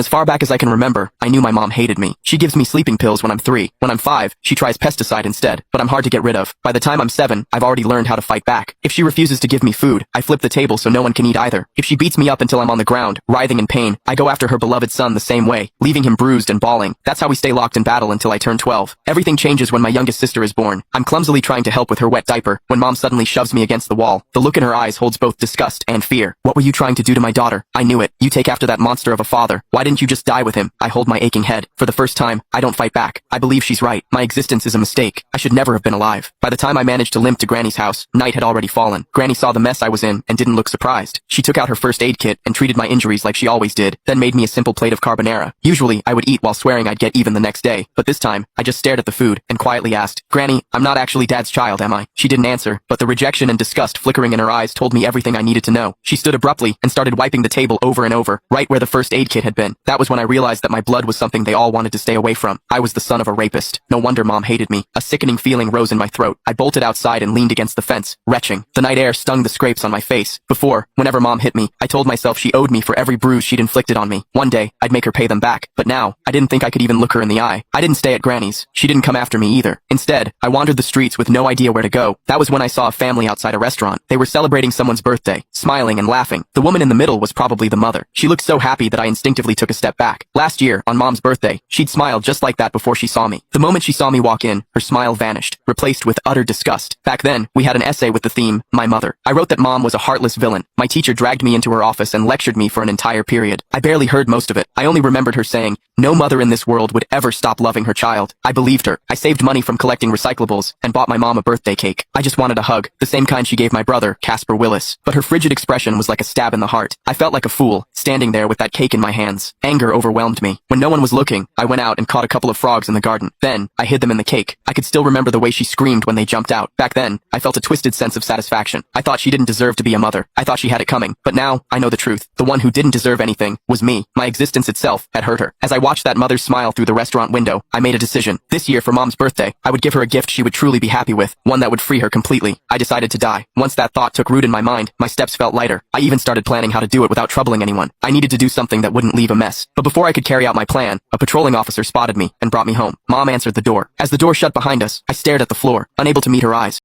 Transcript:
As far back as I can remember, I knew my mom hated me. She gives me sleeping pills when I'm 3. When I'm 5, she tries pesticide instead, but I'm hard to get rid of. By the time I'm 7, I've already learned how to fight back. If she refuses to give me food, I flip the table so no one can eat either. If she beats me up until I'm on the ground, writhing in pain, I go after her beloved son the same way, leaving him bruised and bawling. That's how we stay locked in battle until I turn 12. Everything changes when my youngest sister is born. I'm clumsily trying to help with her wet diaper, when mom suddenly shoves me against the wall. The look in her eyes holds both disgust and fear. What were you trying to do to my daughter? I knew it. You take after that monster of a father. Why didn't you just die with him? I hold my aching head. For the first time, I don't fight back. I believe she's right. My existence is a mistake. I should never have been alive. By the time I managed to limp to Granny's house, night had already fallen. Granny saw the mess I was in and didn't look surprised. She took out her first aid kit and treated my injuries like she always did, then made me a simple plate of carbonara. Usually, I would eat while swearing I'd get even the next day, but this time, I just stared at the food and quietly asked, "Granny, I'm not actually Dad's child, am I?" She didn't answer, but the rejection and disgust flickering in her eyes told me everything I needed to know. She stood abruptly and started wiping the table over and over, right where the first aid kit had been. That was when I realized that my blood was something they all wanted to stay away from. I was the son of a rapist. No wonder mom hated me. A sickening feeling rose in my throat. I bolted outside and leaned against the fence, retching. The night air stung the scrapes on my face. Before, whenever mom hit me, I told myself she owed me for every bruise she'd inflicted on me. One day, I'd make her pay them back. But now, I didn't think I could even look her in the eye. I didn't stay at Granny's. She didn't come after me either. Instead, I wandered the streets with no idea where to go. That was when I saw a family outside a restaurant. They were celebrating someone's birthday, smiling and laughing. The woman in the middle was probably the mother. She looked so happy that I instinctively took a step back. Last year, on mom's birthday, she'd smiled just like that before she saw me. The moment she saw me walk in, her smile vanished, replaced with utter disgust. Back then, we had an essay with the theme, My Mother. I wrote that mom was a heartless villain. My teacher dragged me into her office and lectured me for an entire period. I barely heard most of it. I only remembered her saying, no mother in this world would ever stop loving her child. I believed her. I saved money from collecting recyclables and bought my mom a birthday cake. I just wanted a hug, the same kind she gave my brother, Casper Willis. But her frigid expression was like a stab in the heart. I felt like a fool, standing there with that cake in my hands. Anger overwhelmed me. When no one was looking, I went out and caught a couple of frogs in the garden. Then, I hid them in the cake. I could still remember the way she screamed when they jumped out. Back then, I felt a twisted sense of satisfaction. I thought she didn't deserve to be a mother. I thought she had it coming. But now, I know the truth. The one who didn't deserve anything was me. My existence itself had hurt her. As I watched that mother's smile through the restaurant window, I made a decision. This year for mom's birthday, I would give her a gift she would truly be happy with, one that would free her completely. I decided to die. Once that thought took root in my mind, my steps felt lighter. I even started planning how to do it without troubling anyone. I needed to do something that wouldn't leave a mess. But before I could carry out my plan, a patrolling officer spotted me and brought me home. Mom answered the door. As the door shut behind us, I stared at the floor, unable to meet her eyes.